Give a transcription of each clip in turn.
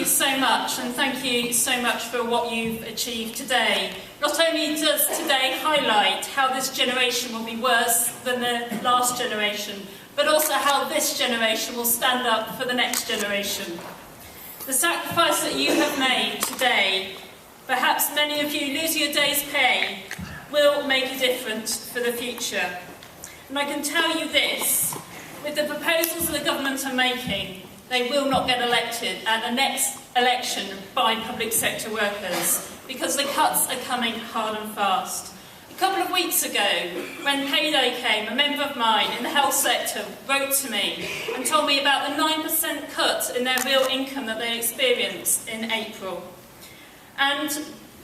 you so much, and thank you so much for what you've achieved today. Not only does today highlight how this generation will be worse than the last generation, but also how this generation will stand up for the next generation. The sacrifice that you have made today, perhaps many of you losing a day's pay, will make a difference for the future. And I can tell you this, with the proposals the government are making, they will not get elected at the next election by public sector workers, because the cuts are coming hard and fast. A couple of weeks ago, when payday came, a member of mine in the health sector wrote to me and told me about the 9% cut in their real income that they experienced in April. And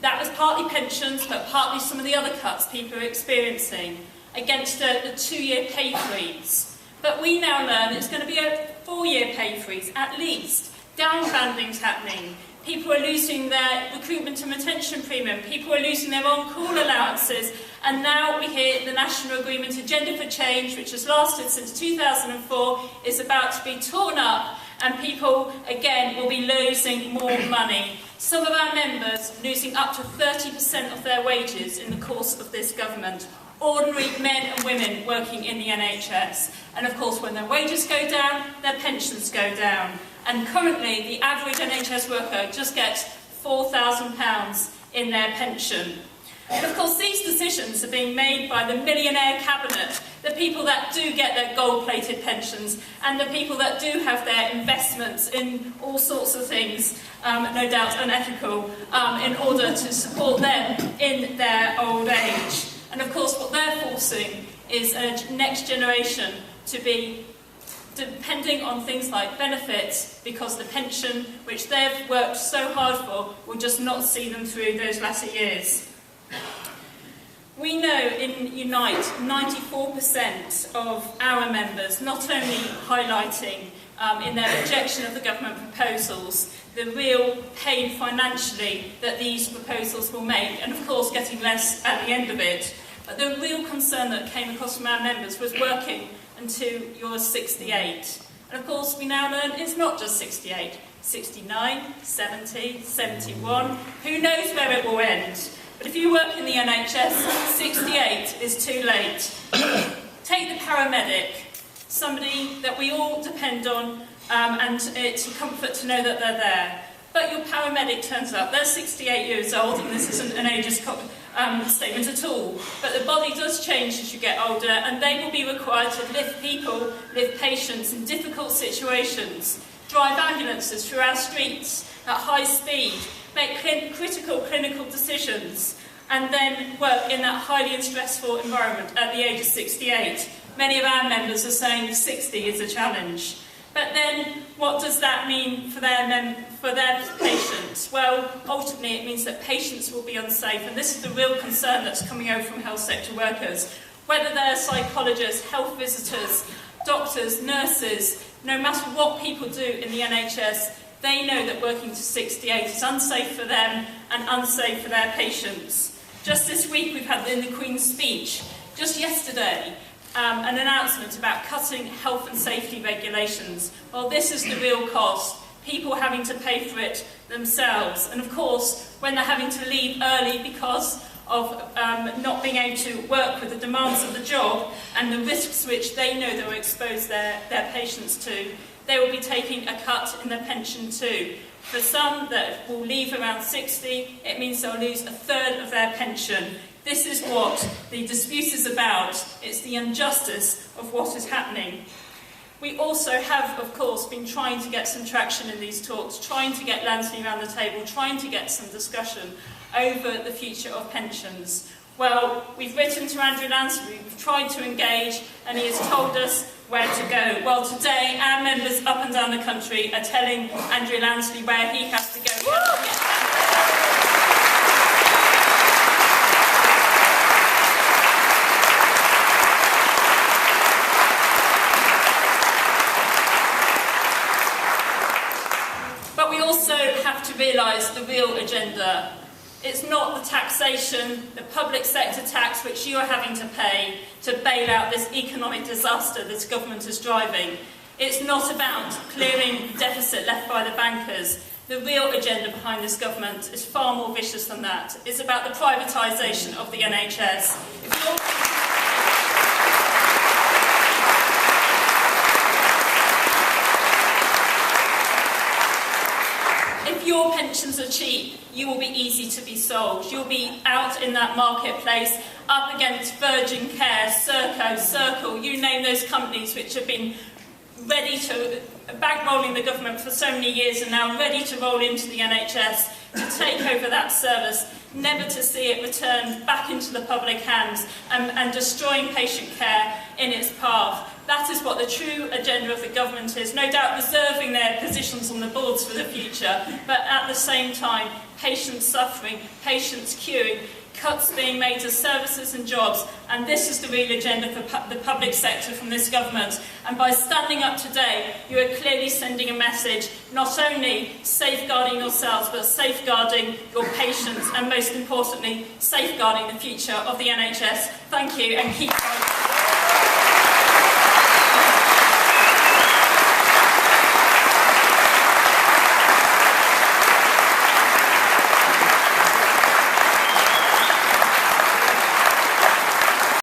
that was partly pensions, but partly some of the other cuts people are experiencing against the 2-year pay freeze. But we now learn it's going to be a 4-year pay freeze, at least. Downbanding's happening. People are losing their recruitment and retention premium. People are losing their on-call allowances. And now we hear the National Agreement Agenda for Change, which has lasted since 2004, is about to be torn up, and people, again, will be losing more money. Some of our members losing up to 30% of their wages in the course of this government. Ordinary men and women working in the NHS. And of course, when their wages go down, their pensions go down. And currently, the average NHS worker just gets £4,000 in their pension. And of course, these decisions are being made by the millionaire cabinet, the people that do get their gold-plated pensions, and the people that do have their investments in all sorts of things, no doubt unethical, in order to support them in their old age. And of course, what they're forcing is a next generation to be depending on things like benefits, because the pension, which they've worked so hard for, will just not see them through those latter years. We know in Unite, 94% of our members not only highlighting in their rejection of the government proposals the real pain financially that these proposals will make, and of course getting less at the end of it, but the real concern that came across from our members was working until you're 68. And of course we now learn it's not just 68, 69, 70, 71, who knows where it will end. But if you work in the NHS, 68 is too late. Take the paramedic, somebody that we all depend on, and it's a comfort to know that they're there. But your paramedic turns up, they're 68 years old, and this isn't an ageist statement at all. But the body does change as you get older, and they will be required to lift people, lift patients in difficult situations, drive ambulances through our streets at high speed, make critical clinical decisions, and then work in that highly stressful environment at the age of 68. Many of our members are saying 60 is a challenge. But then, what does that mean for their patients? Well, ultimately it means that patients will be unsafe, and this is the real concern that's coming over from health sector workers. Whether they're psychologists, health visitors, doctors, nurses, no matter what people do in the NHS, they know that working to 68 is unsafe for them and unsafe for their patients. Just this week we've had in the Queen's speech, just yesterday, an announcement about cutting health and safety regulations. Well, this is the real cost. People having to pay for it themselves. And of course, when they're having to leave early because of not being able to work with the demands of the job and the risks which they know they will expose their patients to, they will be taking a cut in their pension too. For some that will leave around 60, it means they'll lose a third of their pension. This is what the dispute is about. It's the injustice of what is happening. We also have, of course, been trying to get some traction in these talks, trying to get Lansley around the table, trying to get some discussion over the future of pensions. Well, we've written to Andrew Lansley, we've tried to engage, and he has told us where to go. Well, today, our members up and down the country are telling Andrew Lansley where he has to go. But we also have to realise the real agenda. It's not the taxation, the public sector tax which you are having to pay to bail out this economic disaster this government is driving. It's not about clearing the deficit left by the bankers. The real agenda behind this government is far more vicious than that. It's about the privatisation of the NHS. If your pensions are cheap, you will be easy to be sold. You'll be out in that marketplace, up against Virgin Care, Serco, Circle, you name those companies which have been ready to bankrolling the government for so many years and now ready to roll into the NHS to take over that service, never to see it returned back into the public hands and destroying patient care in its path. That is what the true agenda of the government is, no doubt reserving their positions on the boards for the future, but at the same time, patients suffering, patients queuing, cuts being made to services and jobs, and this is the real agenda for the public sector from this government. And by standing up today, you are clearly sending a message, not only safeguarding yourselves, but safeguarding your patients, and most importantly, safeguarding the future of the NHS. Thank you, and keep fighting.